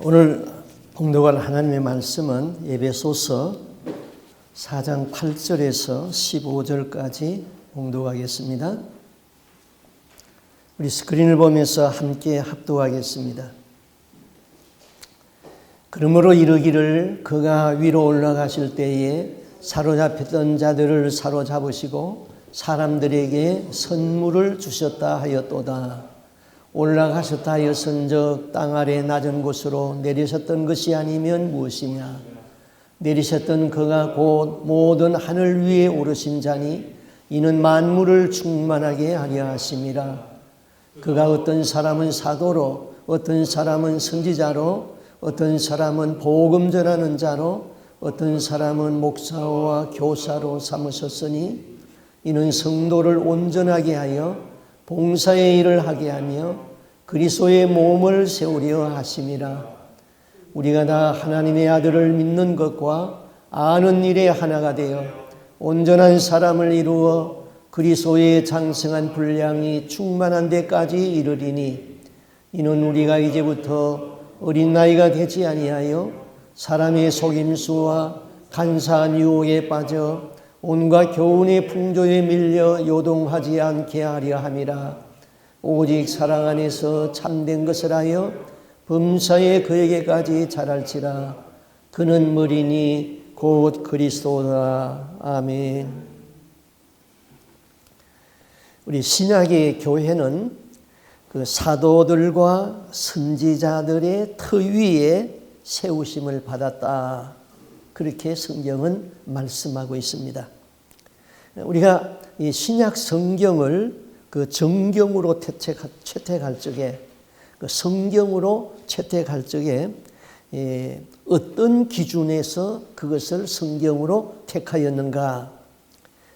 오늘 봉독할 하나님의 말씀은 에베소서 4장 8절에서 15절까지 봉독하겠습니다. 우리 스크린을 보면서 함께 합독하겠습니다. 그러므로 이르기를 그가 위로 올라가실 때에 사로잡혔던 자들을 사로잡으시고 사람들에게 선물을 주셨다 하였도다. 올라가셨다 하였은즉 땅 아래 낮은 곳으로 내리셨던 것이 아니면 무엇이냐. 내리셨던 그가 곧 모든 하늘 위에 오르신 자니 이는 만물을 충만하게 하려 하심이라. 그가 어떤 사람은 사도로, 어떤 사람은 선지자로, 어떤 사람은 복음 전하는 자로, 어떤 사람은 목사와 교사로 삼으셨으니 이는 성도를 온전하게 하여 봉사의 일을 하게 하며 그리스도의 몸을 세우려 하심이라. 우리가 다 하나님의 아들을 믿는 것과 아는 일에 하나가 되어 온전한 사람을 이루어 그리스도의 장성한 분량이 충만한 데까지 이르리니 이는 우리가 이제부터 어린 나이가 되지 아니하여 사람의 속임수와 간사한 유혹에 빠져 온갖 교훈의 풍조에 밀려 요동하지 않게 하려 함이라. 오직 사랑 안에서 참된 것을 하여 범사에 그에게까지 자랄지라. 그는 머리니 곧 그리스도라. 아멘. 우리 신약의 교회는 그 사도들과 선지자들의 터 위에 세우심을 받았다. 그렇게 성경은 말씀하고 있습니다. 우리가 이 신약 성경을 그 정경으로 채택할 적에, 그 성경으로 채택할 적에 어떤 기준에서 그것을 성경으로 택하였는가?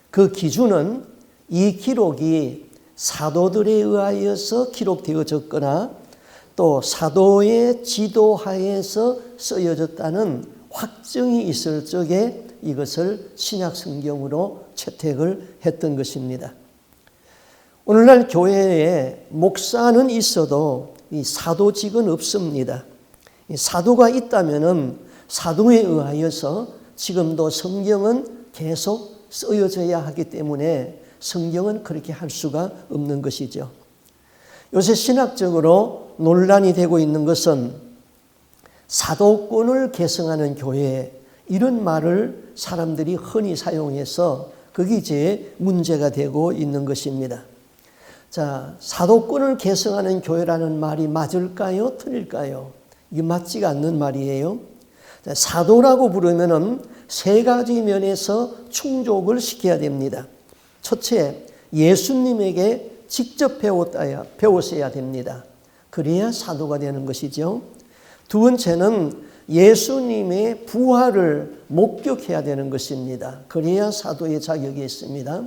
그 기준은 이 기록이 사도들에 의하여서 기록되어졌거나 또 사도의 지도하에서 쓰여졌다는 확정이 있을 적에 이것을 신약 성경으로 채택을 했던 것입니다. 오늘날 교회에 목사는 있어도 이 사도직은 없습니다. 이 사도가 있다면은 사도에 의하여서 지금도 성경은 계속 쓰여져야 하기 때문에 성경은 그렇게 할 수가 없는 것이죠. 요새 신학적으로 논란이 되고 있는 것은 사도권을 계승하는 교회, 이런 말을 사람들이 흔히 사용해서 그게 이제 문제가 되고 있는 것입니다. 자, 사도권을 계승하는 교회라는 말이 맞을까요? 틀릴까요? 이게 맞지가 않는 말이에요. 자, 사도라고 부르면은 세 가지 면에서 충족을 시켜야 됩니다. 첫째, 예수님에게 직접 배웠어야 됩니다. 그래야 사도가 되는 것이죠. 두 번째는 예수님의 부활을 목격해야 되는 것입니다. 그래야 사도의 자격이 있습니다.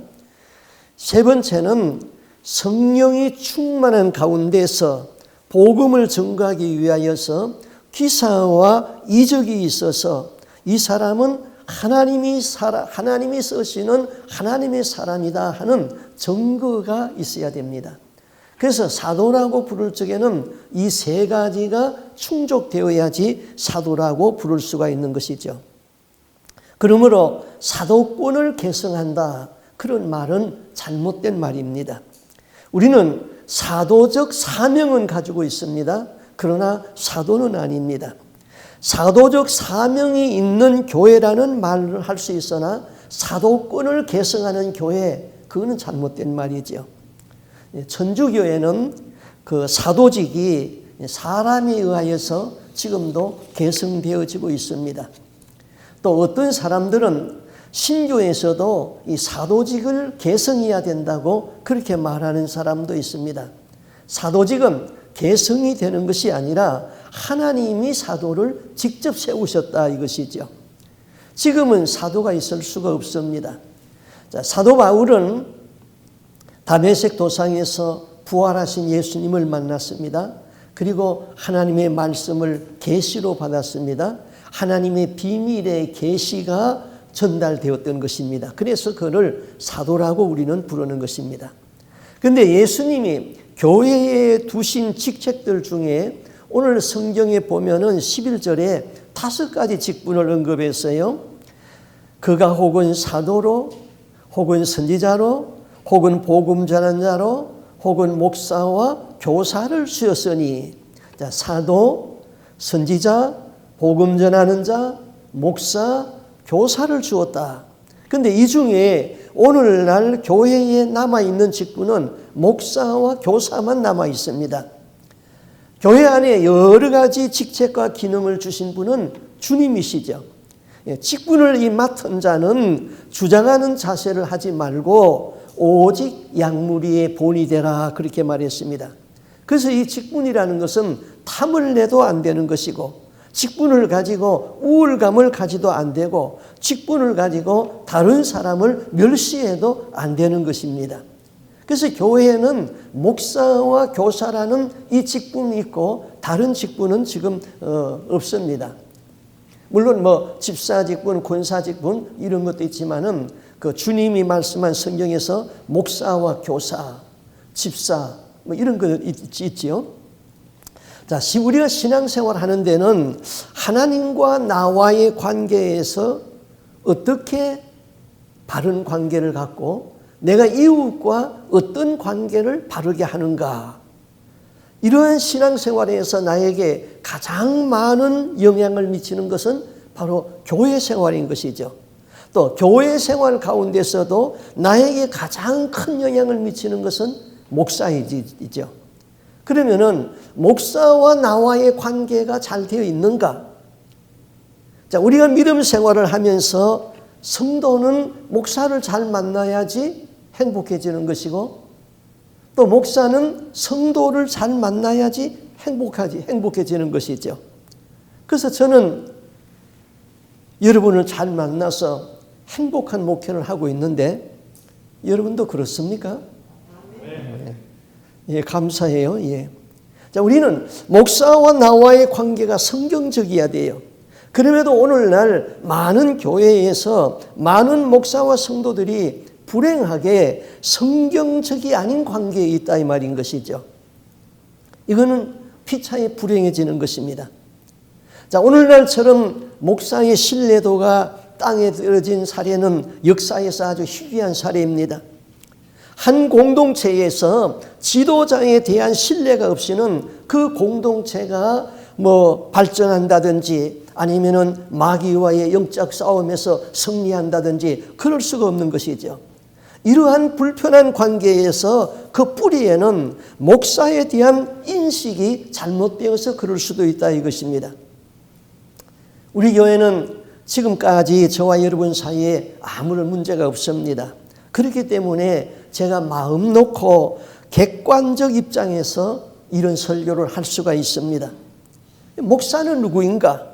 세 번째는 성령이 충만한 가운데서 복음을 전가하기 위하여서 기사와 이적이 있어서 이 사람은 하나님이 쓰시는 하나님의 사람이다 하는 증거가 있어야 됩니다. 그래서 사도라고 부를 적에는 이 세 가지가 충족되어야지 사도라고 부를 수가 있는 것이죠. 그러므로 사도권을 계승한다, 그런 말은 잘못된 말입니다. 우리는 사도적 사명은 가지고 있습니다. 그러나 사도는 아닙니다. 사도적 사명이 있는 교회라는 말을 할 수 있으나 사도권을 계승하는 교회, 그거는 잘못된 말이죠. 천주교회는 그 사도직이 사람에 의하여서 지금도 계승되어지고 있습니다. 또 어떤 사람들은 신교에서도 이 사도직을 계승해야 된다고 그렇게 말하는 사람도 있습니다. 사도직은 계승이 되는 것이 아니라 하나님이 사도를 직접 세우셨다, 이것이죠. 지금은 사도가 있을 수가 없습니다. 자, 사도 바울은 다메섹 도상에서 부활하신 예수님을 만났습니다. 그리고 하나님의 말씀을 계시로 받았습니다. 하나님의 비밀의 계시가 전달되었던 것입니다. 그래서 그를 사도라고 우리는 부르는 것입니다. 그런데 예수님이 교회에 두신 직책들 중에 오늘 성경에 보면은 11절에 5가지 직분을 언급했어요. 그가 혹은 사도로, 혹은 선지자로, 혹은 복음 전하는 자로, 혹은 목사와 교사를 주었으니. 자, 사도, 선지자, 복음 전하는 자, 목사, 교사를 주었다. 그런데 이 중에 오늘날 교회에 남아있는 직분은 목사와 교사만 남아있습니다. 교회 안에 여러 가지 직책과 기능을 주신 분은 주님이시죠. 직분을 이 맡은 자는 주장하는 자세를 하지 말고 오직 양무리의 본이 되라, 그렇게 말했습니다. 그래서 이 직분이라는 것은 탐을 내도 안 되는 것이고, 직분을 가지고 우울감을 가지도 안 되고, 직분을 가지고 다른 사람을 멸시해도 안 되는 것입니다. 그래서 교회에는 목사와 교사라는 이 직분이 있고 다른 직분은 지금 없습니다. 물론 뭐 집사 직분, 권사 직분 이런 것도 있지만은 그 주님이 말씀한 성경에서 목사와 교사, 집사 뭐 이런 거 있지요. 자, 우리가 신앙생활 하는 데는 하나님과 나와의 관계에서 어떻게 바른 관계를 갖고 내가 이웃과 어떤 관계를 바르게 하는가, 이러한 신앙생활에서 나에게 가장 많은 영향을 미치는 것은 바로 교회 생활인 것이죠. 또 교회 생활 가운데서도 나에게 가장 큰 영향을 미치는 것은 목사이죠. 그러면은 목사와 나와의 관계가 잘 되어 있는가? 자, 우리가 믿음 생활을 하면서 성도는 목사를 잘 만나야지 행복해지는 것이고, 또 목사는 성도를 잘 만나야지 행복해지는 것이죠. 그래서 저는 여러분을 잘 만나서 행복한 목회를 하고 있는데, 여러분도 그렇습니까? 네. 예, 감사해요. 예. 자, 우리는 목사와 나와의 관계가 성경적이어야 돼요. 그럼에도 오늘날 많은 교회에서 많은 목사와 성도들이 불행하게 성경적이 아닌 관계에 있다, 이 말인 것이죠. 이거는 피차에 불행해지는 것입니다. 자, 오늘날처럼 목사의 신뢰도가 땅에 떨어진 사례는 역사에서 아주 희귀한 사례입니다. 한 공동체에서 지도자에 대한 신뢰가 없이는 그 공동체가 뭐 발전한다든지 아니면은 마귀와의 영적 싸움에서 승리한다든지 그럴 수가 없는 것이죠. 이러한 불편한 관계에서 그 뿌리에는 목사에 대한 인식이 잘못되어서 그럴 수도 있다, 이것입니다. 우리 교회는 지금까지 저와 여러분 사이에 아무런 문제가 없습니다. 그렇기 때문에 제가 마음 놓고 객관적 입장에서 이런 설교를 할 수가 있습니다. 목사는 누구인가?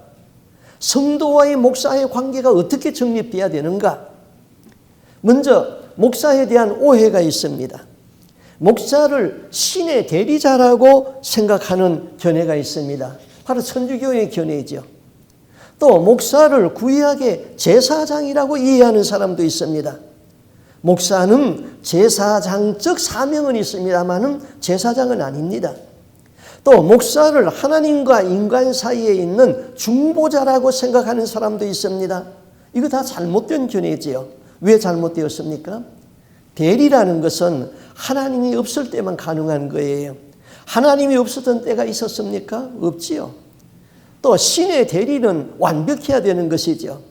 성도와의 목사의 관계가 어떻게 정립되어야 되는가? 먼저 목사에 대한 오해가 있습니다. 목사를 신의 대리자라고 생각하는 견해가 있습니다. 바로 천주교의 견해이죠. 또 목사를 구약의 제사장이라고 이해하는 사람도 있습니다. 목사는 제사장적 사명은 있습니다만은 제사장은 아닙니다. 또 목사를 하나님과 인간 사이에 있는 중보자라고 생각하는 사람도 있습니다. 이거 다 잘못된 견해지요. 왜 잘못되었습니까? 대리라는 것은 하나님이 없을 때만 가능한 거예요. 하나님이 없었던 때가 있었습니까? 없지요. 또 신의 대리는 완벽해야 되는 것이죠.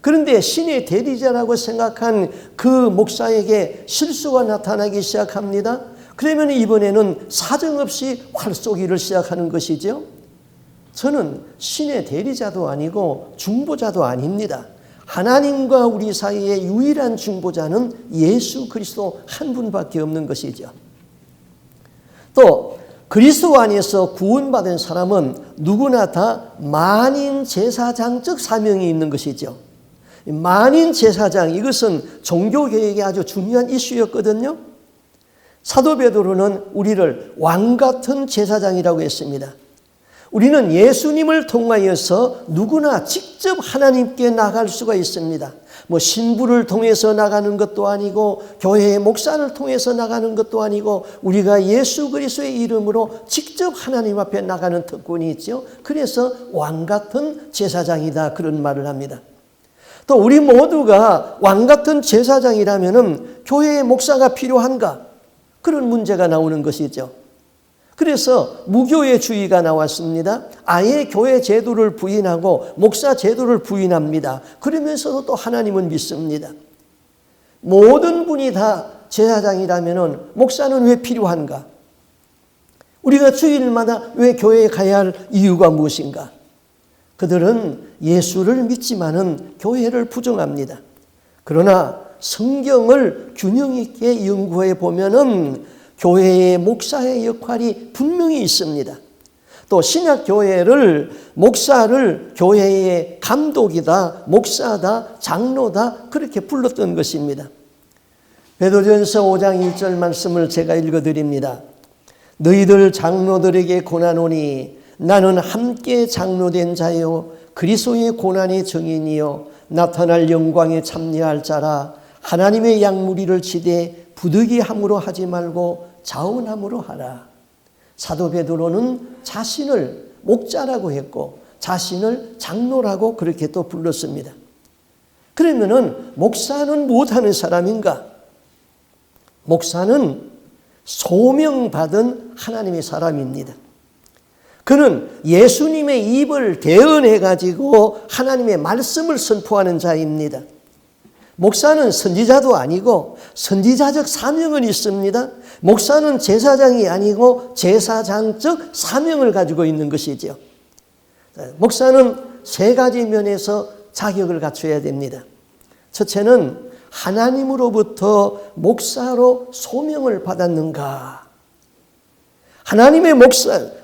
그런데 신의 대리자라고 생각한 그 목사에게 실수가 나타나기 시작합니다. 그러면 이번에는 사정없이 활 쏘기를 시작하는 것이죠. 저는 신의 대리자도 아니고 중보자도 아닙니다. 하나님과 우리 사이의 유일한 중보자는 예수 그리스도 한 분밖에 없는 것이죠. 또 그리스도 안에서 구원받은 사람은 누구나 다 만인 제사장적 사명이 있는 것이죠. 만인 제사장, 이것은 종교개혁에 아주 중요한 이슈였거든요. 사도 베드로는 우리를 왕같은 제사장이라고 했습니다. 우리는 예수님을 통하여서 누구나 직접 하나님께 나갈 수가 있습니다. 뭐 신부를 통해서 나가는 것도 아니고 교회의 목사를 통해서 나가는 것도 아니고 우리가 예수 그리스도의 이름으로 직접 하나님 앞에 나가는 특권이 있죠. 그래서 왕 같은 제사장이다 그런 말을 합니다. 또 우리 모두가 왕 같은 제사장이라면은 교회의 목사가 필요한가? 그런 문제가 나오는 것이죠. 그래서 무교회주의가 나왔습니다. 아예 교회 제도를 부인하고 목사 제도를 부인합니다. 그러면서도 또 하나님은 믿습니다. 모든 분이 다 제사장이라면 목사는 왜 필요한가? 우리가 주일마다 왜 교회에 가야 할 이유가 무엇인가? 그들은 예수를 믿지만은 교회를 부정합니다. 그러나 성경을 균형 있게 연구해 보면은 교회의 목사의 역할이 분명히 있습니다. 또 신약교회를 목사를 교회의 감독이다, 목사다, 장로다 그렇게 불렀던 것입니다. 베드로전서 5장 1절 말씀을 제가 읽어드립니다. 너희들 장로들에게 고난오니 나는 함께 장로된 자요 그리스도의 고난의 증인이요 나타날 영광에 참여할 자라. 하나님의 양무리를 치되 부득이함으로 하지 말고 자원함으로 하라. 사도 베드로는 자신을 목자라고 했고 자신을 장로라고 그렇게 또 불렀습니다. 그러면은 목사는 무엇하는 사람인가? 목사는 소명받은 하나님의 사람입니다. 그는 예수님의 입을 대언해 가지고 하나님의 말씀을 선포하는 자입니다. 목사는 선지자도 아니고 선지자적 사명은 있습니다. 목사는 제사장이 아니고 제사장적 사명을 가지고 있는 것이죠. 목사는 세 가지 면에서 자격을 갖춰야 됩니다. 첫째는 하나님으로부터 목사로 소명을 받았는가? 하나님의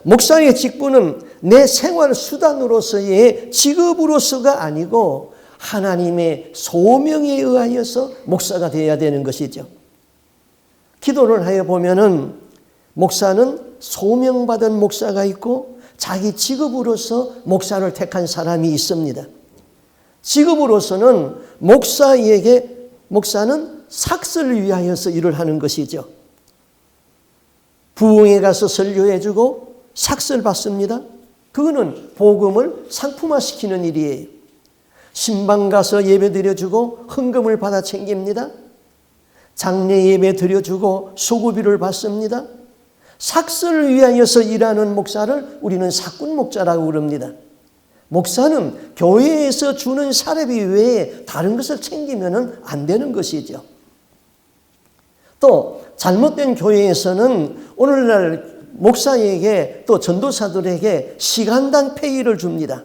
목사의 직분은 내 생활 수단으로서의 직업으로서가 아니고 하나님의 소명에 의하여서 목사가 되어야 되는 것이죠. 기도를 하여 보면은 목사는 소명받은 목사가 있고 자기 직업으로서 목사를 택한 사람이 있습니다. 직업으로서는 목사는 삭슬을 위하여서 일을 하는 것이죠. 부흥에 가서 설교해주고 삭슬 받습니다. 그거는 복음을 상품화시키는 일이에요. 신방 가서 예배 드려주고 헌금을 받아 챙깁니다. 장례 예배 드려주고 수고비를 받습니다. 삭슬을 위하여서 일하는 목사를 우리는 사꾼 목자라고 그럽니다. 목사는 교회에서 주는 사례비 외에 다른 것을 챙기면 안 되는 것이죠. 또 잘못된 교회에서는 오늘날 목사에게 또 전도사들에게 시간당 페이를 줍니다.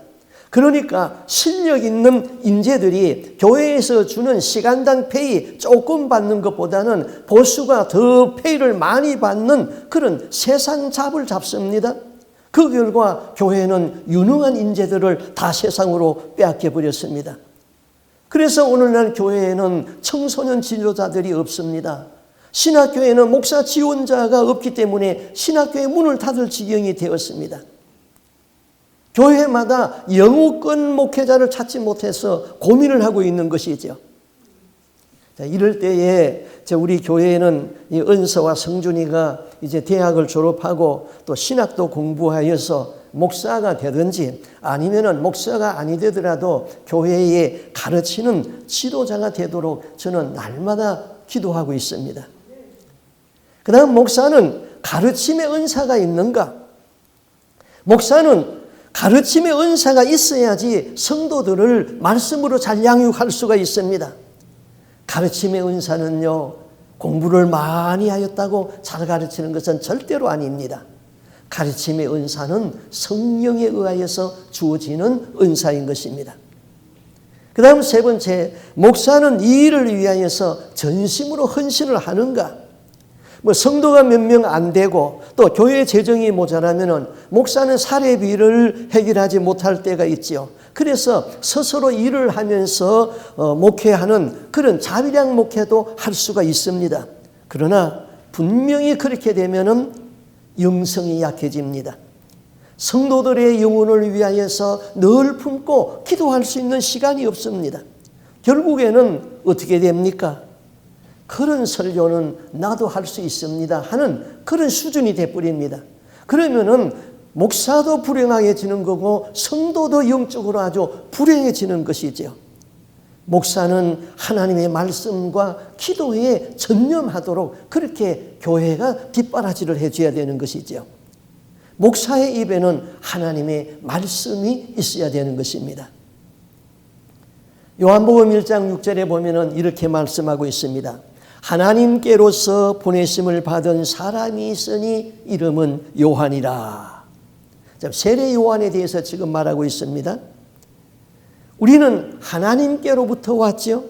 그러니까 실력 있는 인재들이 교회에서 주는 시간당 페이 조금 받는 것보다는 보수가 더 페이를 많이 받는 그런 세상 잡을 잡습니다. 그 결과 교회는 유능한 인재들을 다 세상으로 빼앗겨 버렸습니다. 그래서 오늘날 교회에는 청소년 지도자들이 없습니다. 신학교에는 목사 지원자가 없기 때문에 신학교의 문을 닫을 지경이 되었습니다. 교회마다 영우권 목회자를 찾지 못해서 고민을 하고 있는 것이죠. 이럴 때에 우리 교회에는 이 은서와 성준이가 이제 대학을 졸업하고 또 신학도 공부하여서 목사가 되든지 아니면은 목사가 아니 되더라도 교회에 가르치는 지도자가 되도록 저는 날마다 기도하고 있습니다. 그 다음 목사는 가르침의 은사가 있는가? 목사는 가르침의 은사가 있어야지 성도들을 말씀으로 잘 양육할 수가 있습니다. 가르침의 은사는요, 공부를 많이 하였다고 잘 가르치는 것은 절대로 아닙니다. 가르침의 은사는 성령에 의하여서 주어지는 은사인 것입니다. 그 다음 세 번째, 목사는 이 일을 위하여서 전심으로 헌신을 하는가? 성도가 몇 명 안 되고 또 교회 재정이 모자라면 목사는 사례비를 해결하지 못할 때가 있죠. 그래서 스스로 일을 하면서 목회하는 그런 자비량 목회도 할 수가 있습니다. 그러나 분명히 그렇게 되면 영성이 약해집니다. 성도들의 영혼을 위하여서 늘 품고 기도할 수 있는 시간이 없습니다. 결국에는 어떻게 됩니까? 그런 설교는 나도 할 수 있습니다 하는 그런 수준이 돼버립니다. 그러면은 목사도 불행해지는 거고 성도도 영적으로 아주 불행해지는 것이죠. 목사는 하나님의 말씀과 기도에 전념하도록 그렇게 교회가 뒷바라지를 해줘야 되는 것이죠. 목사의 입에는 하나님의 말씀이 있어야 되는 것입니다. 요한복음 1장 6절에 보면은 이렇게 말씀하고 있습니다. 하나님께로서 보내심을 받은 사람이 있으니 이름은 요한이라. 세례 요한에 대해서 지금 말하고 있습니다. 우리는 하나님께로부터 왔죠.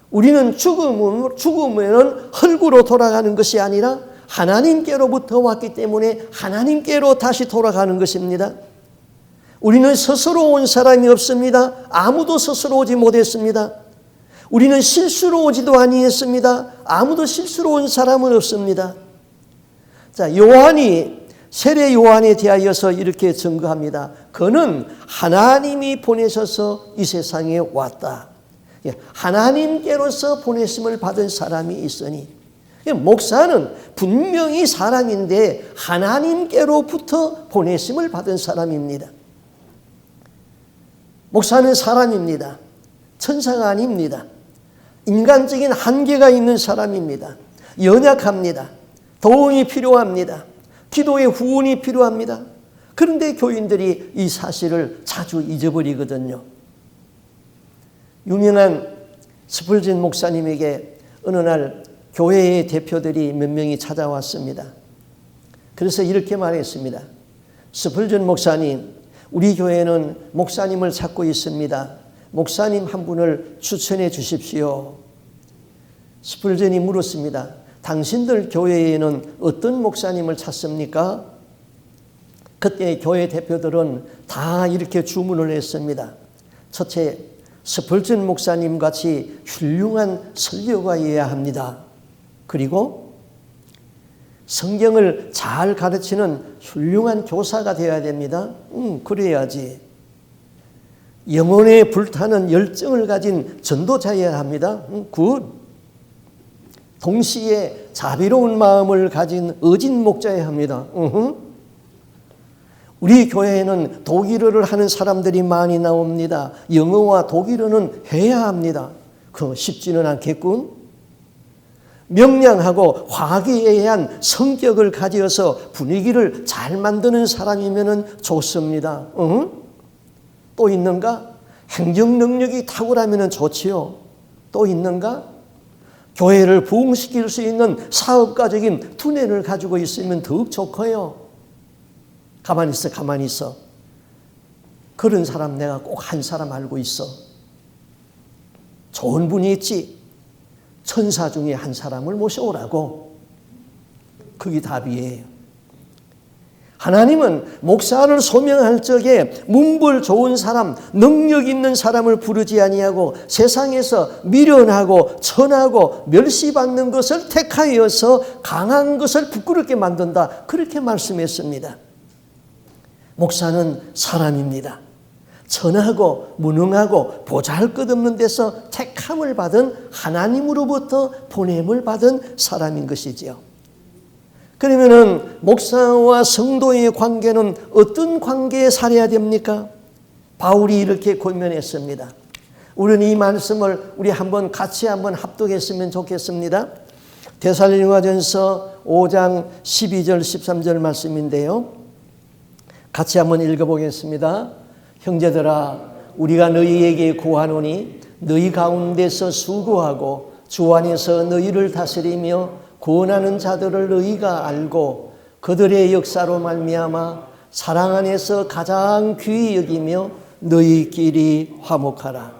우리는 죽으면 흙으로 돌아가는 것이 아니라 하나님께로부터 왔기 때문에 하나님께로 다시 돌아가는 것입니다. 우리는 스스로 온 사람이 없습니다. 아무도 스스로 오지 못했습니다. 우리는 실수로 오지도 아니했습니다. 아무도 실수로 온 사람은 없습니다. 자, 요한이 세례 요한에 대하여서 이렇게 증거합니다. 그는 하나님이 보내셔서 이 세상에 왔다. 하나님께로서 보내심을 받은 사람이 있으니, 목사는 분명히 사람인데 하나님께로부터 보내심을 받은 사람입니다. 목사는 사람입니다. 천사가 아닙니다. 인간적인 한계가 있는 사람입니다. 연약합니다. 도움이 필요합니다. 기도의 후원이 필요합니다. 그런데 교인들이 이 사실을 자주 잊어버리거든요. 유명한 스펄전 목사님에게 어느 날 교회의 대표들이 몇 명이 찾아왔습니다. 그래서 이렇게 말했습니다. 스펄전 목사님, 우리 교회는 목사님을 찾고 있습니다. 목사님 한 분을 추천해 주십시오. 스펄전이 물었습니다. 당신들 교회에는 어떤 목사님을 찾습니까? 그때 교회 대표들은 다 이렇게 주문을 했습니다. 첫째, 스펄전 목사님 같이 훌륭한 설교가여야 합니다. 그리고 성경을 잘 가르치는 훌륭한 교사가 되어야 됩니다. 그래야지. 영혼에 불타는 열정을 가진 전도자여야 합니다. 굿. 동시에 자비로운 마음을 가진 어진 목자여야 합니다. 우리 교회에는 독일어를 하는 사람들이 많이 나옵니다. 영어와 독일어는 해야 합니다. 그거 쉽지는 않겠군. 명량하고 화기애애한 성격을 가져서 분위기를 잘 만드는 사람이면 좋습니다. 또 있는가? 행정 능력이 탁월하면 좋지요. 또 있는가? 교회를 부흥시킬 수 있는 사업가적인 두뇌를 가지고 있으면 더욱 좋고요. 가만히 있어, 가만히 있어. 그런 사람 내가 꼭 한 사람 알고 있어. 좋은 분이 있지. 천사 중에 한 사람을 모셔오라고. 그게 답이에요. 하나님은 목사를 소명할 적에 문벌 좋은 사람, 능력 있는 사람을 부르지 아니하고 세상에서 미련하고 천하고 멸시받는 것을 택하여서 강한 것을 부끄럽게 만든다. 그렇게 말씀했습니다. 목사는 사람입니다. 천하고 무능하고 보잘것없는 데서 택함을 받은 하나님으로부터 보냄을 받은 사람인 것이지요. 그러면은 목사와 성도의 관계는 어떤 관계에 살아야 됩니까? 바울이 이렇게 권면했습니다. 우리는 이 말씀을 우리 한번 같이 한번 합독했으면 좋겠습니다. 데살로니가전서 5장 12절 13절 말씀인데요. 같이 한번 읽어보겠습니다. 형제들아, 우리가 너희에게 구하노니 너희 가운데서 수고하고 주 안에서 너희를 다스리며 구원하는 자들을 너희가 알고 그들의 역사로 말미암아 사랑 안에서 가장 귀히 여기며 너희끼리 화목하라.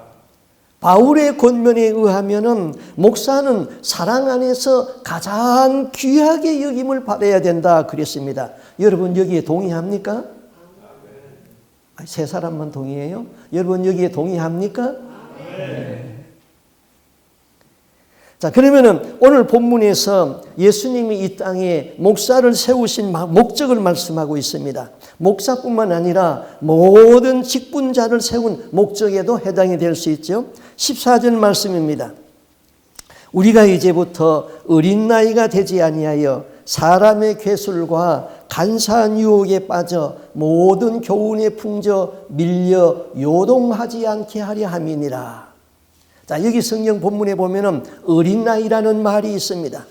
바울의 권면에 의하면은 목사는 사랑 안에서 가장 귀하게 여김을 받아야 된다 그랬습니다. 여러분 여기에 동의합니까? 세 사람만 동의해요? 여러분 여기에 동의합니까? 네. 자, 그러면은 오늘 본문에서 예수님이 이 땅에 목사를 세우신 목적을 말씀하고 있습니다. 목사뿐만 아니라 모든 직분자를 세운 목적에도 해당이 될 수 있죠. 14절 말씀입니다. 우리가 이제부터 어린 나이가 되지 아니하여 사람의 괴술과 간사한 유혹에 빠져 모든 교훈에 풍져 밀려 요동하지 않게 하려 함이니라. 자, 여기 성경 본문에 보면은 어린 나이라는 말이 있습니다.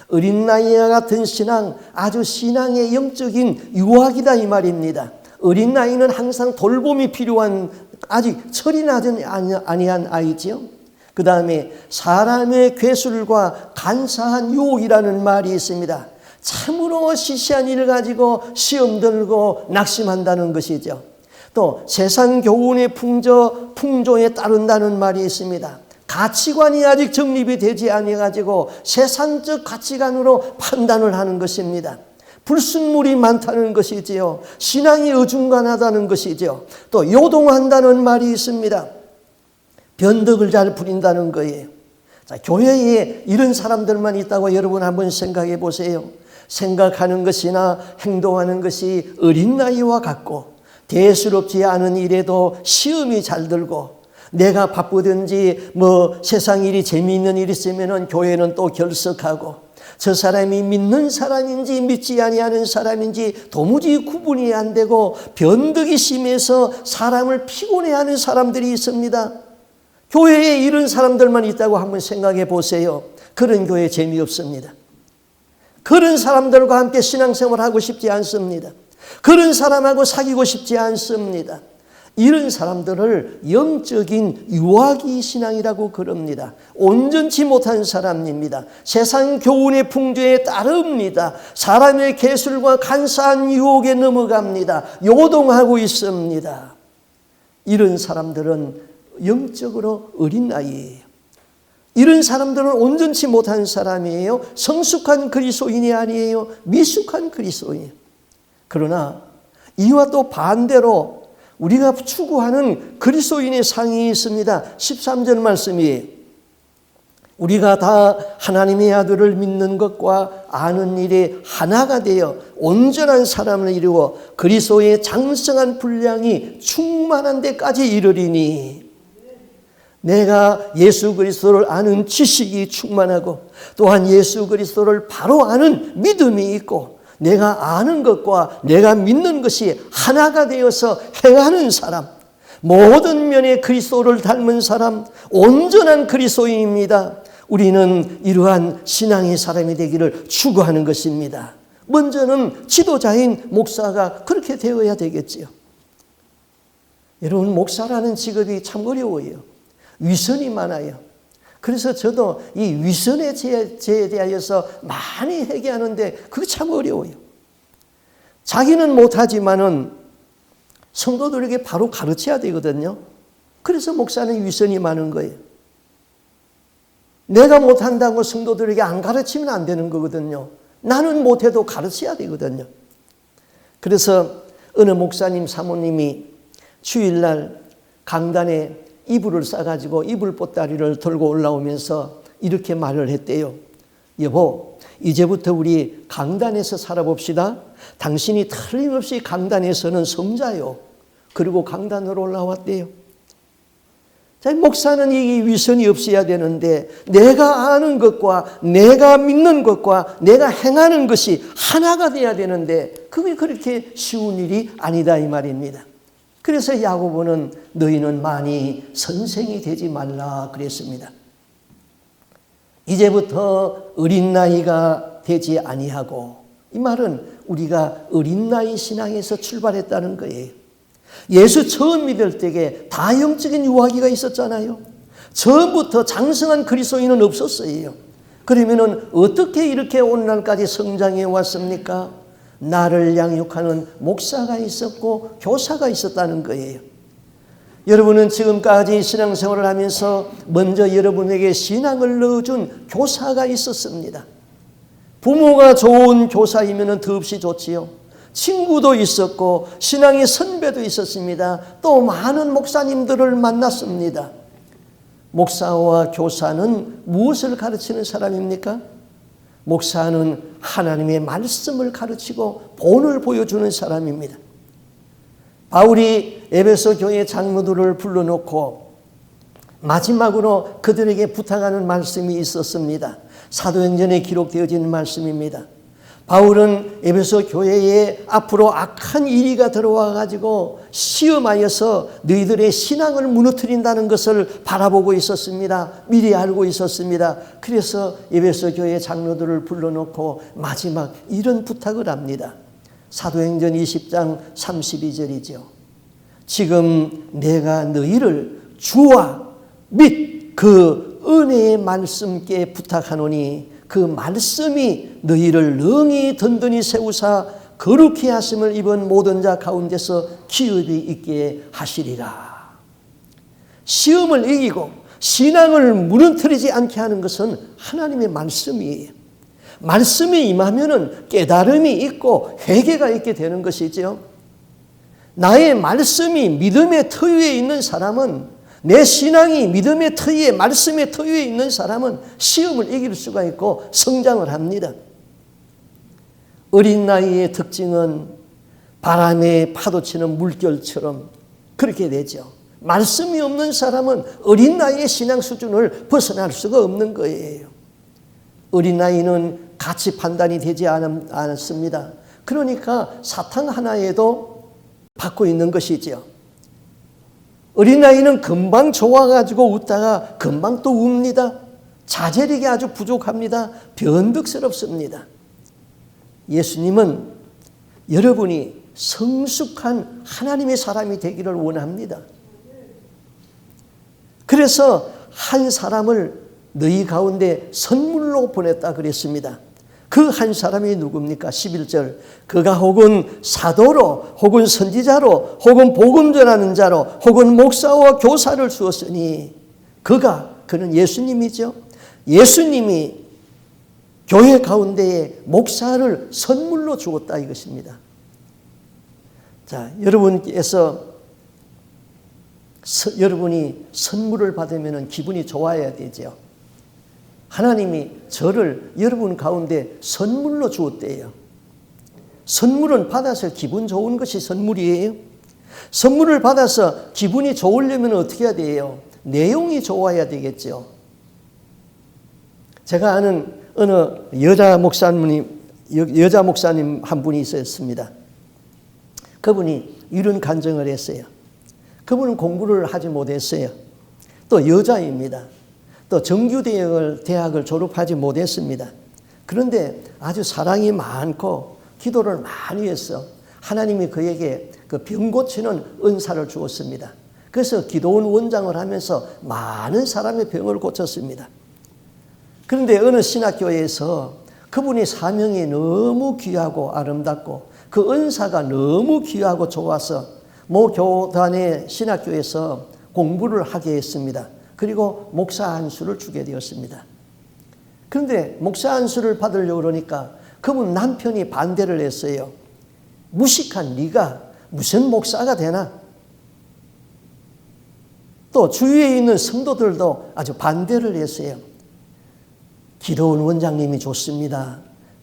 어린 나이와 같은 신앙, 아주 신앙의 영적인 유학이다 이 말입니다. 어린 나이는 항상 돌봄이 필요한 아직 철이 나지 아니한 아이지요. 그 다음에 사람의 괴술과 간사한 유혹이라는 말이 있습니다. 참으로 시시한 일을 가지고 시험 들고 낙심한다는 것이죠. 또 세상 교훈의 풍조에 따른다는 말이 있습니다. 가치관이 아직 정립이 되지 아니가지고 세상적 가치관으로 판단을 하는 것입니다. 불순물이 많다는 것이지요. 신앙이 어중간하다는 것이죠. 또 요동한다는 말이 있습니다. 변덕을 잘 부린다는 거예요. 자, 교회에 이런 사람들만 있다고 여러분 한번 생각해 보세요. 생각하는 것이나 행동하는 것이 어린 나이와 같고 대수롭지 않은 일에도 시험이 잘 들고 내가 바쁘든지 세상 일이 재미있는 일이 있으면 교회는 또 결석하고 저 사람이 믿는 사람인지 믿지 아니하는 사람인지 도무지 구분이 안 되고 변덕이 심해서 사람을 피곤해하는 사람들이 있습니다. 교회에 이런 사람들만 있다고 한번 생각해 보세요. 그런 교회 재미없습니다. 그런 사람들과 함께 신앙생활하고 싶지 않습니다. 그런 사람하고 사귀고 싶지 않습니다. 이런 사람들을 영적인 유아기 신앙이라고 그럽니다. 온전치 못한 사람입니다. 세상 교훈의 풍조에 따릅니다. 사람의 괴술과 간사한 유혹에 넘어갑니다. 요동하고 있습니다. 이런 사람들은 영적으로 어린 나이예요. 이런 사람들은 온전치 못한 사람이에요. 성숙한 그리스도인이 아니에요. 미숙한 그리스도인. 그러나 이와 또 반대로 우리가 추구하는 그리스도인의 상이 있습니다. 13절 말씀이 우리가 다 하나님의 아들을 믿는 것과 아는 일에 하나가 되어 온전한 사람을 이루어 그리스도의 장성한 분량이 충만한 데까지 이르리니 내가 예수 그리스도를 아는 지식이 충만하고 또한 예수 그리스도를 바로 아는 믿음이 있고 내가 아는 것과 내가 믿는 것이 하나가 되어서 행하는 사람, 모든 면에 그리스도를 닮은 사람, 온전한 그리스도인입니다. 우리는 이러한 신앙의 사람이 되기를 추구하는 것입니다. 먼저는 지도자인 목사가 그렇게 되어야 되겠지요. 여러분, 목사라는 직업이 참 어려워요. 위선이 많아요. 그래서 저도 이 위선의 죄에 대하여서 많이 회개하는데 그게 참 어려워요. 자기는 못하지만은 성도들에게 바로 가르쳐야 되거든요. 그래서 목사는 위선이 많은 거예요. 내가 못한다고 성도들에게 안 가르치면 안 되는 거거든요. 나는 못해도 가르쳐야 되거든요. 그래서 어느 목사님 사모님이 주일날 강단에 이불을 싸가지고 이불 보따리를 들고 올라오면서 이렇게 말을 했대요. 여보, 이제부터 우리 강단에서 살아봅시다. 당신이 틀림없이 강단에서는 성자요. 그리고 강단으로 올라왔대요. 자, 목사는 이 위선이 없어야 되는데 내가 아는 것과 내가 믿는 것과 내가 행하는 것이 하나가 돼야 되는데 그게 그렇게 쉬운 일이 아니다 이 말입니다. 그래서 야고보는 너희는 많이 선생이 되지 말라 그랬습니다. 이제부터 어린 나이가 되지 아니하고, 이 말은 우리가 어린 나이 신앙에서 출발했다는 거예요. 예수 처음 믿을 때에 다 영적인 유아기가 있었잖아요. 처음부터 장성한 그리스도인은 없었어요. 그러면은 어떻게 이렇게 오늘날까지 성장해 왔습니까? 나를 양육하는 목사가 있었고 교사가 있었다는 거예요. 여러분은 지금까지 신앙생활을 하면서 먼저 여러분에게 신앙을 넣어준 교사가 있었습니다. 부모가 좋은 교사이면 더없이 좋지요. 친구도 있었고 신앙의 선배도 있었습니다. 또 많은 목사님들을 만났습니다. 목사와 교사는 무엇을 가르치는 사람입니까? 목사는 하나님의 말씀을 가르치고 본을 보여주는 사람입니다. 바울이 에베소 교회 장로들을 불러놓고 마지막으로 그들에게 부탁하는 말씀이 있었습니다. 사도행전에 기록되어진 말씀입니다. 바울은 에베소 교회에 앞으로 악한 이리가 들어와 가지고 시험하여서 너희들의 신앙을 무너뜨린다는 것을 바라보고 있었습니다. 미리 알고 있었습니다. 그래서 에베소 교회 장로들을 불러놓고 마지막 이런 부탁을 합니다. 사도행전 20장 32절이죠. 지금 내가 너희를 주와 및 그 은혜의 말씀께 부탁하노니 그 말씀이 너희를 능히 든든히 세우사 거룩히 하심을 입은 모든 자 가운데서 기업이 있게 하시리라. 시험을 이기고 신앙을 무너뜨리지 않게 하는 것은 하나님의 말씀이에요. 말씀이 임하면은 깨달음이 있고 회개가 있게 되는 것이죠. 나의 말씀이 믿음의 터 위에 있는 사람은, 내 신앙이 믿음의 터 위에, 말씀의 터 위에 있는 사람은 시험을 이길 수가 있고 성장을 합니다. 어린 나이의 특징은 바람에 파도치는 물결처럼 그렇게 되죠. 말씀이 없는 사람은 어린 나이의 신앙 수준을 벗어날 수가 없는 거예요. 어린 나이는 가치 판단이 되지 않았습니다. 그러니까 사탕 하나에도 받고 있는 것이죠. 어린아이는 금방 좋아가지고 웃다가 금방 또 웁니다. 자제력이 아주 부족합니다. 변덕스럽습니다. 예수님은 여러분이 성숙한 하나님의 사람이 되기를 원합니다. 그래서 한 사람을 너희 가운데 선물로 보냈다 그랬습니다. 그 한 사람이 누굽니까? 11절. 그가 혹은 사도로, 혹은 선지자로, 혹은 복음 전하는 자로, 혹은 목사와 교사를 주었으니 그는 예수님이죠. 예수님이 교회 가운데에 목사를 선물로 주었다 이것입니다. 자, 여러분이 선물을 받으면 기분이 좋아야 되죠. 하나님이 저를 여러분 가운데 선물로 주었대요. 선물은 받아서 기분 좋은 것이 선물이에요. 선물을 받아서 기분이 좋으려면 어떻게 해야 돼요? 내용이 좋아야 되겠죠. 제가 아는 어느 여자 목사님 한 분이 있었습니다. 그분이 이런 간증을 했어요. 그분은 공부를 하지 못했어요. 또 여자입니다. 또 정규대학을 졸업하지 못했습니다. 그런데 아주 사랑이 많고 기도를 많이 했어. 하나님이 그에게 그 병 고치는 은사를 주었습니다. 그래서 기도원 원장을 하면서 많은 사람의 병을 고쳤습니다. 그런데 어느 신학교에서 그분의 사명이 너무 귀하고 아름답고 그 은사가 너무 귀하고 좋아서 모 교단의 신학교에서 공부를 하게 했습니다. 그리고 목사 안수를 주게 되었습니다. 그런데 목사 안수를 받으려고 그러니까 그분 남편이 반대를 했어요. 무식한 네가 무슨 목사가 되나? 또 주위에 있는 성도들도 아주 반대를 했어요. 기도원 원장님이 좋습니다.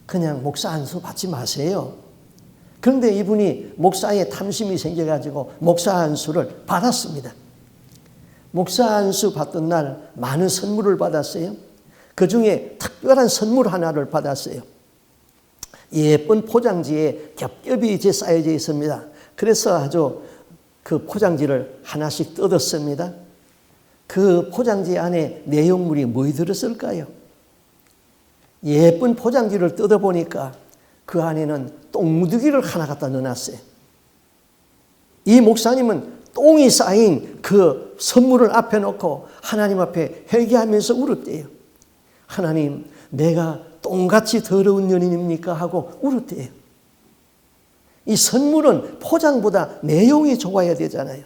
그냥 목사 안수 받지 마세요. 그런데 이분이 목사에 탐심이 생겨가지고 목사 안수를 받았습니다. 목사 안수 받던 날 많은 선물을 받았어요. 그 중에 특별한 선물 하나를 받았어요. 예쁜 포장지에 겹겹이 이제 쌓여져 있습니다. 그래서 아주 그 포장지를 하나씩 뜯었습니다. 그 포장지 안에 내용물이 뭐이 들었을까요? 예쁜 포장지를 뜯어보니까 그 안에는 똥무더기를 하나 갖다 넣어놨어요. 이 목사님은 똥이 쌓인 그 선물을 앞에 놓고 하나님 앞에 회개하면서 울었대요. 하나님, 내가 똥같이 더러운 연인입니까? 하고 울었대요. 이 선물은 포장보다 내용이 좋아야 되잖아요.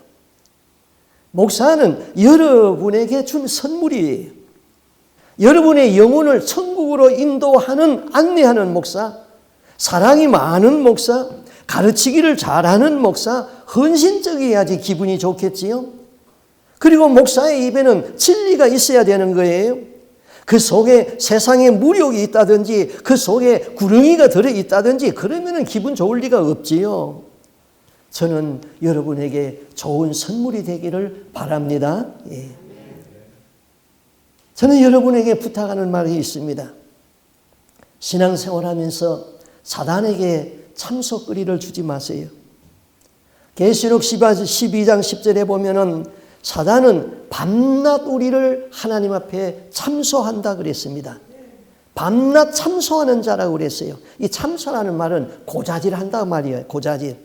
목사는 여러분에게 준 선물이에요. 여러분의 영혼을 천국으로 인도하는, 안내하는 목사, 사랑이 많은 목사, 가르치기를 잘하는 목사, 헌신적이어야지 기분이 좋겠지요. 그리고 목사의 입에는 진리가 있어야 되는 거예요. 그 속에 세상의 무력이 있다든지 그 속에 구렁이가 들어있다든지 그러면 기분 좋을 리가 없지요. 저는 여러분에게 좋은 선물이 되기를 바랍니다. 예. 저는 여러분에게 부탁하는 말이 있습니다. 신앙생활하면서 사단에게 참소거리를 주지 마세요. 계시록 12장 10절에 보면은 사단은 밤낮 우리를 하나님 앞에 참소한다 그랬습니다. 밤낮 참소하는 자라고 그랬어요. 이 참소라는 말은 고자질한다 말이에요. 고자질.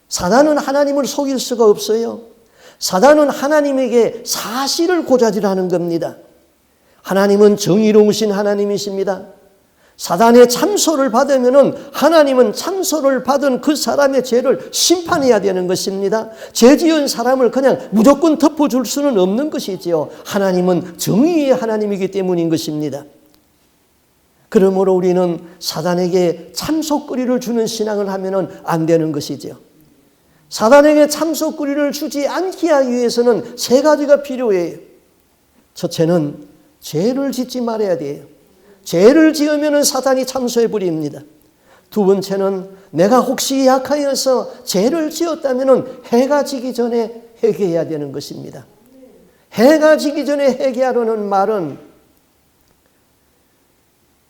사단은 하나님을 속일 수가 없어요. 사단은 하나님에게 사실을 고자질하는 겁니다. 하나님은 정의로우신 하나님이십니다. 사단의 참소를 받으면은 하나님은 참소를 받은 그 사람의 죄를 심판해야 되는 것입니다. 죄 지은 사람을 그냥 무조건 덮어줄 수는 없는 것이지요. 하나님은 정의의 하나님이기 때문인 것입니다. 그러므로 우리는 사단에게 참소거리를 주는 신앙을 하면은 안 되는 것이지요. 사단에게 참소거리를 주지 않게 하기 위해서는 세 가지가 필요해요. 첫째는 죄를 짓지 말아야 돼요. 죄를 지으면 사단이 참소해 버립니다. 두 번째는 내가 혹시 약하여서 죄를 지었다면 해가 지기 전에 회개해야 되는 것입니다. 해가 지기 전에 회개하라는 말은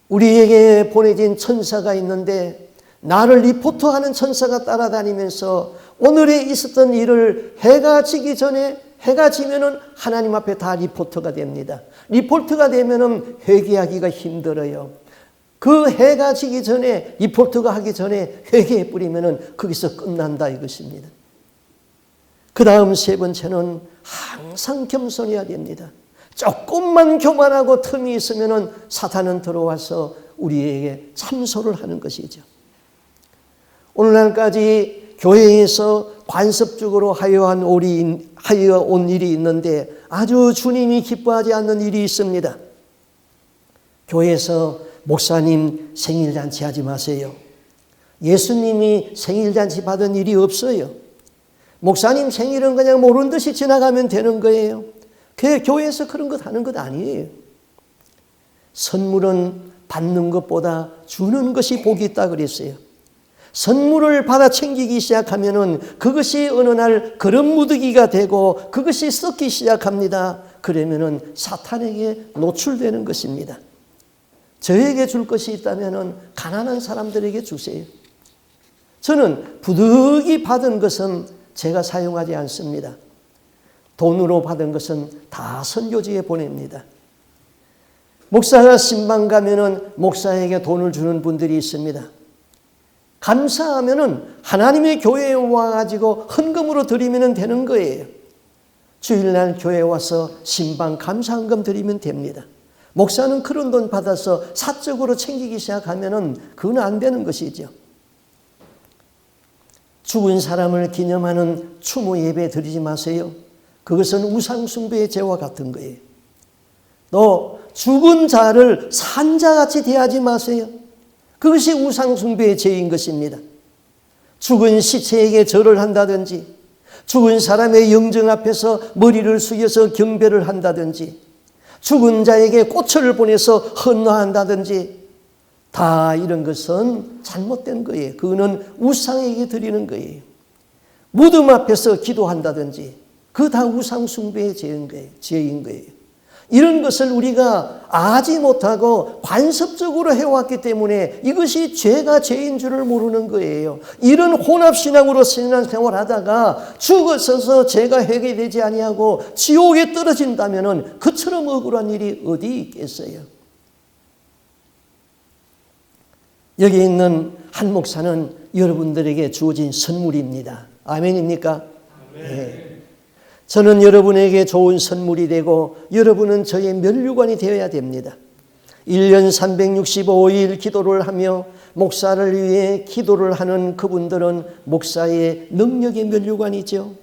우리에게 보내진 천사가 있는데 나를 리포트하는 천사가 따라다니면서 오늘에 있었던 일을 해가 지기 전에 해가 지면은 하나님 앞에 다 리포트가 됩니다. 리포트가 되면은 회개하기가 힘들어요. 그 해가 지기 전에 리포트가 하기 전에 회개해 버리면은 거기서 끝난다 이것입니다. 그 다음 세 번째는 항상 겸손해야 됩니다. 조금만 교만하고 틈이 있으면은 사탄은 들어와서 우리에게 참소를 하는 것이죠. 오늘날까지 교회에서 관습적으로 하여 온 일이 있는데 아주 주님이 기뻐하지 않는 일이 있습니다. 교회에서 목사님 생일잔치 하지 마세요. 예수님이 생일잔치 받은 일이 없어요. 목사님 생일은 그냥 모르는 듯이 지나가면 되는 거예요. 교회에서 그런 것 하는 것 아니에요. 선물은 받는 것보다 주는 것이 복이 있다 그랬어요. 선물을 받아 챙기기 시작하면은 그것이 어느 날 거름무더기가 되고 그것이 썩기 시작합니다. 그러면은 사탄에게 노출되는 것입니다. 저에게 줄 것이 있다면은 가난한 사람들에게 주세요. 저는 부득이 받은 것은 제가 사용하지 않습니다. 돈으로 받은 것은 다 선교지에 보냅니다. 목사가 신방 가면은 목사에게 돈을 주는 분들이 있습니다. 감사하면은 하나님의 교회에 와가지고 헌금으로 드리면 되는 거예요. 주일날 교회에 와서 신방 감사헌금 드리면 됩니다. 목사는 그런 돈 받아서 사적으로 챙기기 시작하면은 그건 안 되는 것이죠. 죽은 사람을 기념하는 추모 예배 드리지 마세요. 그것은 우상숭배의 죄와 같은 거예요. 또 죽은 자를 산자같이 대하지 마세요. 그것이 우상숭배의 죄인 것입니다. 죽은 시체에게 절을 한다든지 죽은 사람의 영정 앞에서 머리를 숙여서 경배를 한다든지 죽은 자에게 꽃을 보내서 헌화한다든지 다 이런 것은 잘못된 거예요. 그거는 우상에게 드리는 거예요. 무덤 앞에서 기도한다든지 그거 다 우상숭배의 죄인 거예요. 이런 것을 우리가 아지 못하고 관습적으로 해왔기 때문에 이것이 죄가 죄인 줄을 모르는 거예요. 이런 혼합신앙으로 신앙생활하다가 죽어서서 죄가 회개되지 아니하고 지옥에 떨어진다면 그처럼 억울한 일이 어디 있겠어요. 여기 있는 한 목사는 여러분들에게 주어진 선물입니다. 아멘입니까? 아멘. 네. 저는 여러분에게 좋은 선물이 되고 여러분은 저의 면류관이 되어야 됩니다. 1년 365일 기도를 하며 목사를 위해 기도를 하는 그분들은 목사의 능력의 면류관이죠.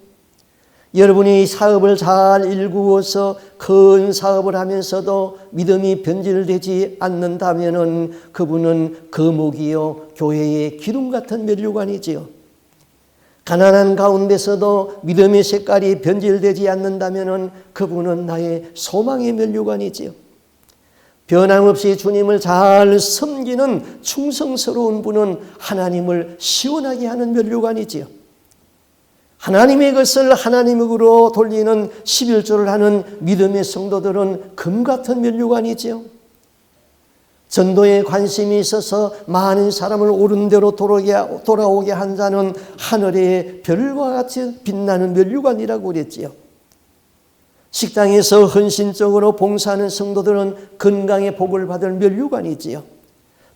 여러분이 사업을 잘 일구어서 큰 사업을 하면서도 믿음이 변질되지 않는다면 그분은 거목이요 교회의 기둥 같은 면류관이지요. 가난한 가운데서도 믿음의 색깔이 변질되지 않는다면 그분은 나의 소망의 면류관이지요. 변함없이 주님을 잘 섬기는 충성스러운 분은 하나님을 시원하게 하는 면류관이지요. 하나님의 것을 하나님으로 돌리는 11조를 하는 믿음의 성도들은 금 같은 면류관이지요. 전도에 관심이 있어서 많은 사람을 옳은 대로 돌아오게 한 자는 하늘의 별과 같이 빛나는 면류관이라고 그랬지요. 식당에서 헌신적으로 봉사하는 성도들은 건강의 복을 받을 면류관이지요.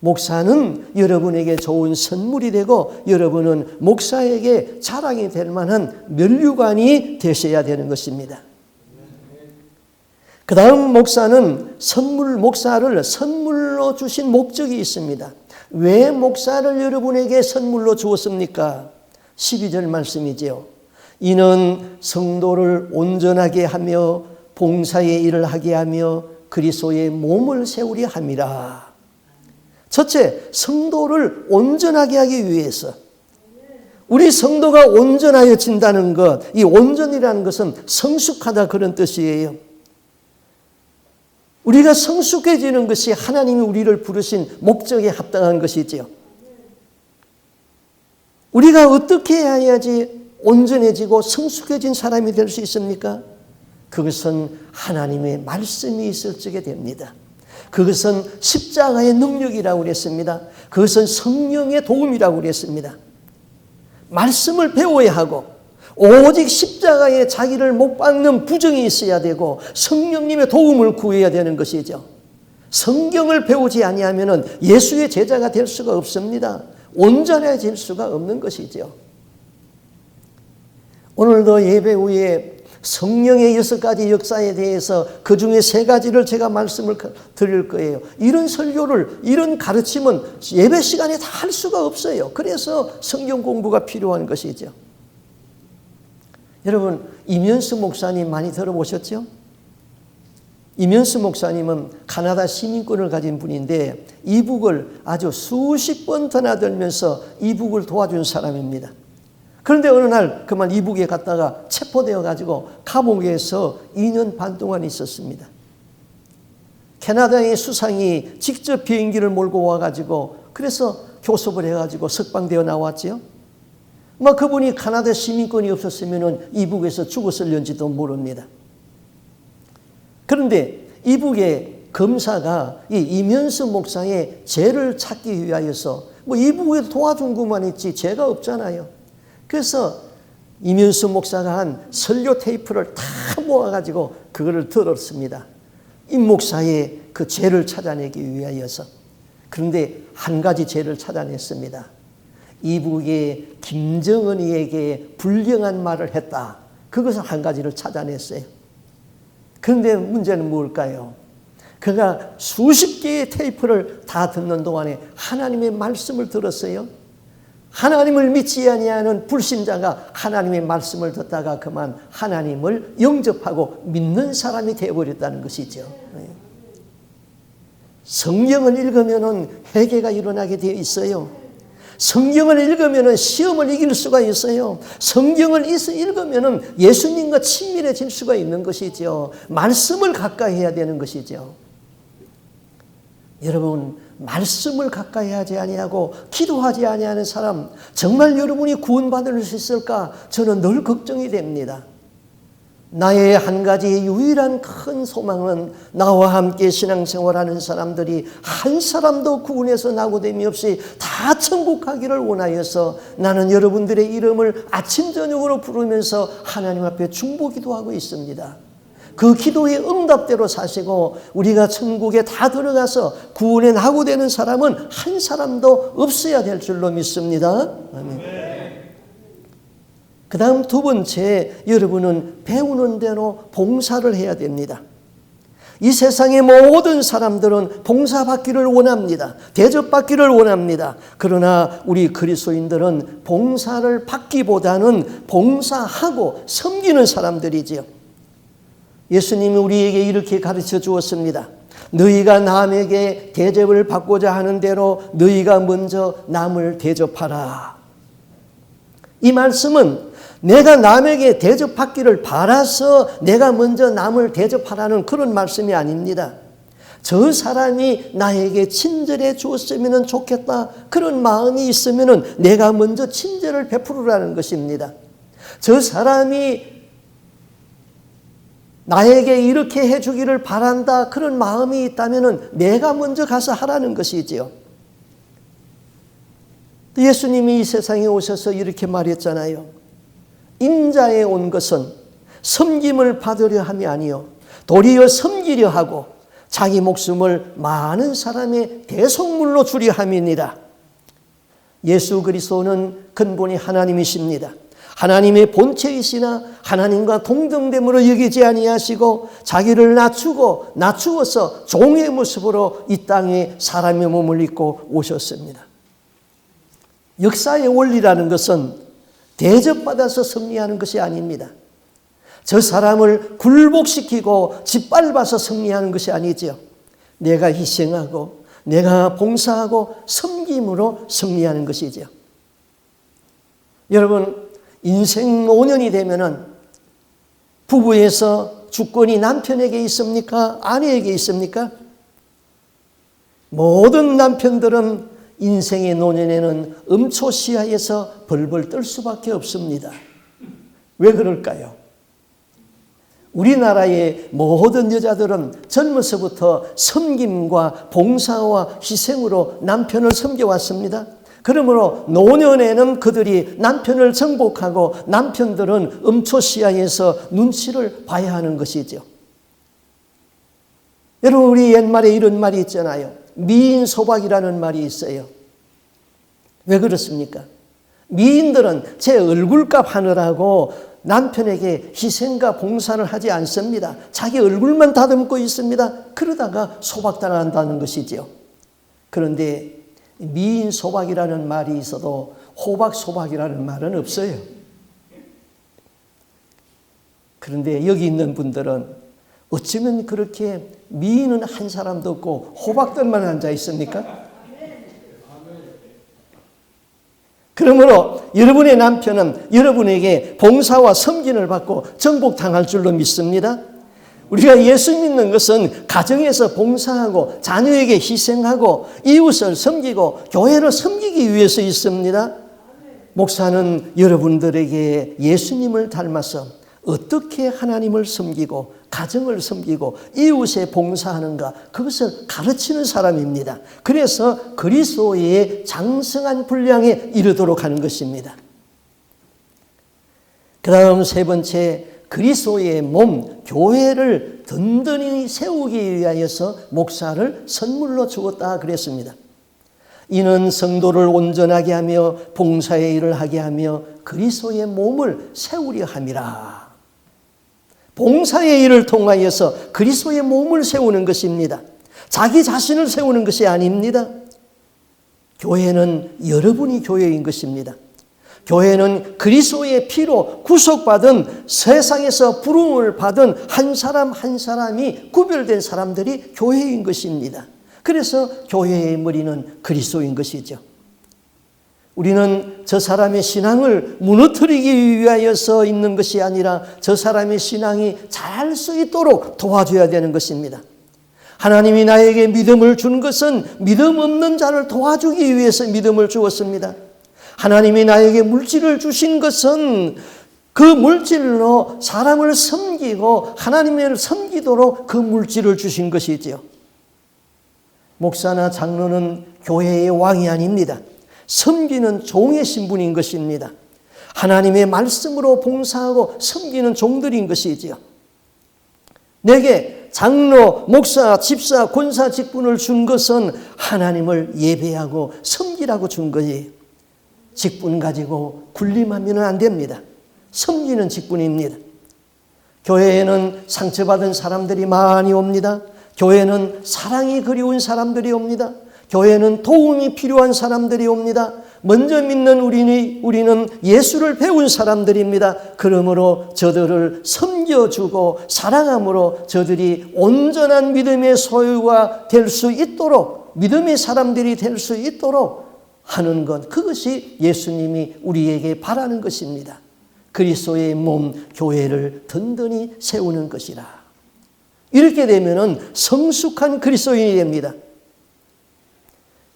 목사는 여러분에게 좋은 선물이 되고 여러분은 목사에게 자랑이 될 만한 면류관이 되셔야 되는 것입니다. 그 다음 목사를 선물로 주신 목적이 있습니다. 왜 목사를 여러분에게 선물로 주었습니까? 12절 말씀이지요. 이는 성도를 온전하게 하며 봉사의 일을 하게 하며 그리스도의 몸을 세우려 함이라. 첫째, 성도를 온전하게 하기 위해서. 우리 성도가 온전하여진다는 것, 이 온전이라는 것은 성숙하다 그런 뜻이에요. 우리가 성숙해지는 것이 하나님이 우리를 부르신 목적에 합당한 것이지요. 우리가 어떻게 해야지 온전해지고 성숙해진 사람이 될 수 있습니까? 그것은 하나님의 말씀이 있을 적에 됩니다. 그것은 십자가의 능력이라고 그랬습니다. 그것은 성령의 도움이라고 그랬습니다. 말씀을 배워야 하고 오직 십자가에 자기를 못 박는 부정이 있어야 되고 성령님의 도움을 구해야 되는 것이죠. 성경을 배우지 아니하면 예수의 제자가 될 수가 없습니다. 온전해질 수가 없는 것이죠. 오늘도 예배 후에 성령의 6가지 역사에 대해서 그 중에 3가지를 제가 말씀을 드릴 거예요. 이런 설교를, 이런 가르침은 예배 시간에 다 할 수가 없어요. 그래서 성경 공부가 필요한 것이죠. 여러분, 이면수 목사님 많이 들어보셨죠? 이면수 목사님은 카나다 시민권을 가진 분인데 이북을 아주 수십 번 드나들면서 이북을 도와준 사람입니다. 그런데 어느 날 그만 이북에 갔다가 체포되어 가지고 감옥에서 2년 반 동안 있었습니다. 캐나다의 수상이 직접 비행기를 몰고 와가지고 그래서 교섭을 해가지고 석방되어 나왔지요. 그분이 카나다 시민권이 없었으면 이북에서 죽었을는지도 모릅니다. 그런데 이북의 검사가 이 이면수 목사의 죄를 찾기 위하여서 이북에 도와준 것만 있지 죄가 없잖아요. 그래서 이면수 목사가 한 설교 테이프를 다 모아가지고 그거를 들었습니다. 이 목사의 그 죄를 찾아내기 위하여서. 그런데 한 가지 죄를 찾아냈습니다. 이북의 김정은이에게 불경한 말을 했다. 그것을 한 가지를 찾아냈어요. 그런데 문제는 뭘까요? 그가 수십 개의 테이프를 다 듣는 동안에 하나님의 말씀을 들었어요. 하나님을 믿지 아니하는 불신자가 하나님의 말씀을 듣다가 그만 하나님을 영접하고 믿는 사람이 되어버렸다는 것이죠. 성경을 읽으면 회개가 일어나게 되어 있어요. 성경을 읽으면 시험을 이길 수가 있어요. 성경을 읽으면 예수님과 친밀해질 수가 있는 것이죠. 말씀을 가까이 해야 되는 것이죠. 여러분, 말씀을 가까이 하지 아니하고 기도하지 아니하는 사람, 정말 여러분이 구원받을 수 있을까? 저는 늘 걱정이 됩니다. 나의 한 가지 유일한 큰 소망은 나와 함께 신앙생활하는 사람들이 한 사람도 구원에서 나고됨이 없이 다 천국 가기를 원하여서 나는 여러분들의 이름을 아침 저녁으로 부르면서 하나님 앞에 중보기도하고 있습니다. 그 기도의 응답대로 사시고 우리가 천국에 다 들어가서 구원에 낙오되는 사람은 한 사람도 없어야 될 줄로 믿습니다. 아멘. 그 다음 2번째, 여러분은 배우는 대로 봉사를 해야 됩니다. 이 세상의 모든 사람들은 봉사받기를 원합니다. 대접받기를 원합니다. 그러나 우리 그리스도인들은 봉사를 받기보다는 봉사하고 섬기는 사람들이지요. 예수님이 우리에게 이렇게 가르쳐 주었습니다. 너희가 남에게 대접을 받고자 하는 대로 너희가 먼저 남을 대접하라. 이 말씀은 내가 남에게 대접받기를 바라서 내가 먼저 남을 대접하라는 그런 말씀이 아닙니다. 저 사람이 나에게 친절해 주었으면 좋겠다, 그런 마음이 있으면 내가 먼저 친절을 베푸라는 것입니다. 저 사람이 나에게 이렇게 해주기를 바란다, 그런 마음이 있다면 내가 먼저 가서 하라는 것이지요. 예수님이 이 세상에 오셔서 이렇게 말했잖아요. 인자에 온 것은 섬김을 받으려 함이 아니요 도리어 섬기려 하고 자기 목숨을 많은 사람의 대속물로 주려 함이니라. 예수 그리스도는 근본이 하나님이십니다. 하나님의 본체이시나 하나님과 동등됨으로 여기지 아니하시고 자기를 낮추어서 종의 모습으로 이 땅에 사람의 몸을 입고 오셨습니다. 역사의 원리라는 것은 대접받아서 승리하는 것이 아닙니다. 저 사람을 굴복시키고 짓밟아서 승리하는 것이 아니죠. 내가 희생하고 내가 봉사하고 섬김으로 승리하는 것이죠. 여러분, 인생 노년이 되면은 부부에서 주권이 남편에게 있습니까? 아내에게 있습니까? 모든 남편들은 인생의 노년에는 음초시야에서 벌벌 떨 수밖에 없습니다. 왜 그럴까요? 우리나라의 모든 여자들은 젊어서부터 섬김과 봉사와 희생으로 남편을 섬겨왔습니다. 그러므로 노년에는 그들이 남편을 정복하고 남편들은 음초시야에서 눈치를 봐야 하는 것이죠. 여러분, 우리 옛말에 이런 말이 있잖아요. 미인소박이라는 말이 있어요. 왜 그렇습니까? 미인들은 제 얼굴값 하느라고 남편에게 희생과 봉사를 하지 않습니다. 자기 얼굴만 다듬고 있습니다. 그러다가 소박당한다는 것이죠. 그런데 미인소박이라는 말이 있어도 호박소박이라는 말은 없어요. 그런데 여기 있는 분들은 어쩌면 그렇게 미인은 한 사람도 없고 호박들만 앉아 있습니까? 그러므로 여러분의 남편은 여러분에게 봉사와 섬김을 받고 정복당할 줄로 믿습니다. 우리가 예수 믿는 것은 가정에서 봉사하고 자녀에게 희생하고 이웃을 섬기고 교회를 섬기기 위해서 있습니다. 목사는 여러분들에게 예수님을 닮아서 어떻게 하나님을 섬기고 가정을 섬기고 이웃에 봉사하는가, 그것을 가르치는 사람입니다. 그래서 그리스도의 장성한 분량에 이르도록 하는 것입니다. 그 다음 세 번째, 그리스도의 몸, 교회를 든든히 세우기 위하여서 목사를 선물로 주었다 그랬습니다. 이는 성도를 온전하게 하며 봉사의 일을 하게 하며 그리스도의 몸을 세우려 함이라. 봉사의 일을 통하여서 그리스도의 몸을 세우는 것입니다. 자기 자신을 세우는 것이 아닙니다. 교회는 여러분이 교회인 것입니다. 교회는 그리스도의 피로 구속받은, 세상에서 부름을 받은 한 사람 한 사람이 구별된 사람들이 교회인 것입니다. 그래서 교회의 머리는 그리스도인 것이죠. 우리는 저 사람의 신앙을 무너뜨리기 위하여서 있는 것이 아니라 저 사람의 신앙이 잘 수 있도록 도와줘야 되는 것입니다. 하나님이 나에게 믿음을 준 것은 믿음 없는 자를 도와주기 위해서 믿음을 주었습니다. 하나님이 나에게 물질을 주신 것은 그 물질로 사람을 섬기고 하나님을 섬기도록 그 물질을 주신 것이지요. 목사나 장로는 교회의 왕이 아닙니다. 섬기는 종의 신분인 것입니다. 하나님의 말씀으로 봉사하고 섬기는 종들인 것이지요. 내게 장로, 목사, 집사, 권사 직분을 준 것은 하나님을 예배하고 섬기라고 준 거예요. 직분 가지고 군림하면 안 됩니다. 섬기는 직분입니다. 교회에는 상처받은 사람들이 많이 옵니다. 교회는 사랑이 그리운 사람들이 옵니다. 교회는 도움이 필요한 사람들이 옵니다. 먼저 믿는 우리는 예수를 배운 사람들입니다. 그러므로 저들을 섬겨주고 사랑함으로 저들이 온전한 믿음의 소유가 될 수 있도록, 믿음의 사람들이 될 수 있도록 하는 것, 그것이 예수님이 우리에게 바라는 것입니다. 그리스도의 몸 교회를 든든히 세우는 것이라. 이렇게 되면은 성숙한 그리스도인이 됩니다.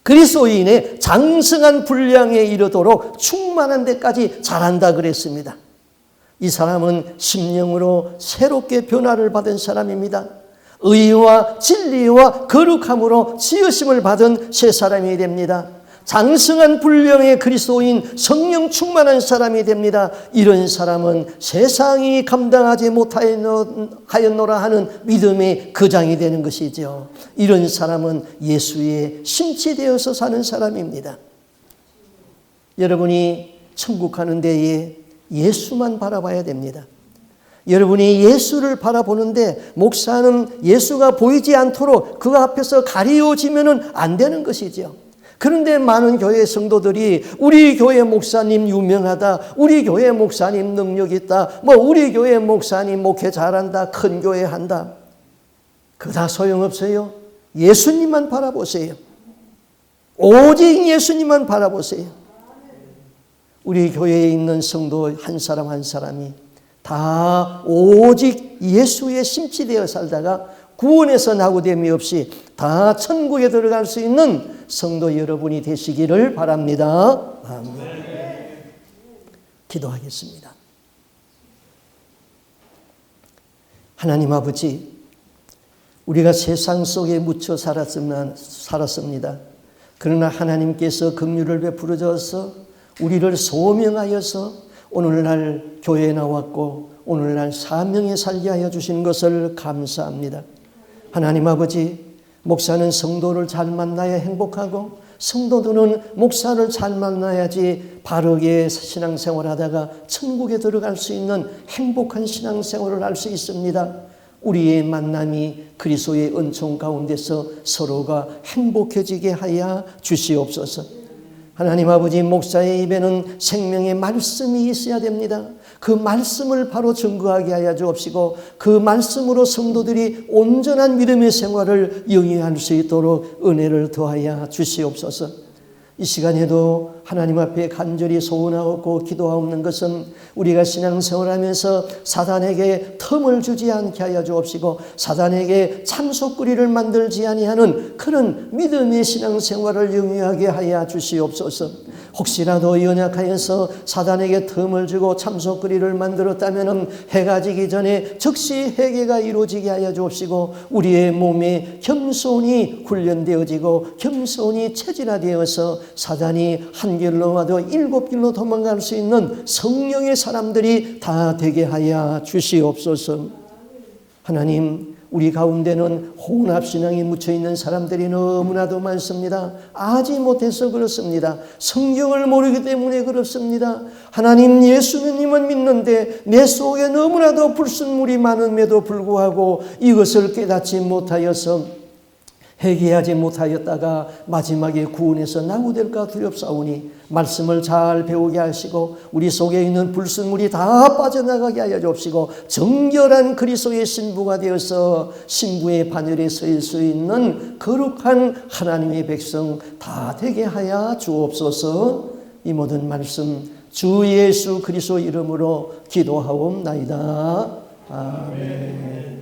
그리스도인의 장성한 분량에 이르도록 충만한 데까지 자란다 그랬습니다. 이 사람은 심령으로 새롭게 변화를 받은 사람입니다. 의와 진리와 거룩함으로 지으심을 받은 새 사람이 됩니다. 장성한 분량의 그리스도인, 성령 충만한 사람이 됩니다. 이런 사람은 세상이 감당하지 못하였노라 하는 믿음의 거장이 되는 것이죠. 이런 사람은 예수에 심취되어서 사는 사람입니다. 여러분이 천국 가는 데에 예수만 바라봐야 됩니다. 여러분이 예수를 바라보는데 목사는 예수가 보이지 않도록 그 앞에서 가리워지면 안 되는 것이죠. 그런데 많은 교회 성도들이 우리 교회 목사님 유명하다, 우리 교회 목사님 능력 있다, 우리 교회 목사님 목회 잘한다, 큰 교회 한다. 그거 다 소용없어요. 예수님만 바라보세요. 오직 예수님만 바라보세요. 우리 교회에 있는 성도 한 사람 한 사람이 다 오직 예수에 심취되어 살다가 구원에서 나고됨이 없이 다 천국에 들어갈 수 있는 성도 여러분이 되시기를 바랍니다. 아멘. 기도하겠습니다. 하나님 아버지, 우리가 세상 속에 묻혀 살았습니다. 그러나 하나님께서 긍휼을 베풀어 주어서 우리를 소명하여서 오늘날 교회에 나왔고 오늘날 사명에 살게 하여 주신 것을 감사합니다. 하나님 아버지, 목사는 성도를 잘 만나야 행복하고 성도들은 목사를 잘 만나야지 바르게 신앙생활하다가 천국에 들어갈 수 있는 행복한 신앙생활을 할 수 있습니다. 우리의 만남이 그리스도의 은총 가운데서 서로가 행복해지게 하여 주시옵소서. 하나님 아버지, 목사의 입에는 생명의 말씀이 있어야 됩니다. 그 말씀을 바로 증거하게 하여 주옵시고 그 말씀으로 성도들이 온전한 믿음의 생활을 영위할 수 있도록 은혜를 더하여 주시옵소서. 이 시간에도 하나님 앞에 간절히 소원하고 기도하옵는 것은 우리가 신앙생활하면서 사단에게 틈을 주지 않게 하여 주옵시고 사단에게 참속거리를 만들지 아니하는 그런 믿음의 신앙생활을 영위하게 하여 주시옵소서. 혹시라도 연약하여서 사단에게 틈을 주고 참속거리를 만들었다면 해가 지기 전에 즉시 회개가 이루어지게 하여 주옵시고 우리의 몸에 겸손히 훈련되어지고 겸손히 체질화되어서 사단이 한 길로 와도 7길로 도망갈 수 있는 성령의 사람들이 다 되게 하여 주시옵소서. 하나님, 우리 가운데는 혼합신앙에 묻혀있는 사람들이 너무나도 많습니다. 알지 못해서 그렇습니다. 성경을 모르기 때문에 그렇습니다. 하나님, 예수님은 믿는데 내 속에 너무나도 불순물이 많음에도 불구하고 이것을 깨닫지 못하여서 회개하지 못하였다가 마지막에 구원에서 낙오될까 두렵사오니 말씀을 잘 배우게 하시고 우리 속에 있는 불순물이 다 빠져나가게 하여 주옵시고 정결한 그리스도의 신부가 되어서 신부의 반열에 설 수 있는 거룩한 하나님의 백성 다 되게 하여 주옵소서. 이 모든 말씀 주 예수 그리스도 이름으로 기도하옵나이다. 아멘.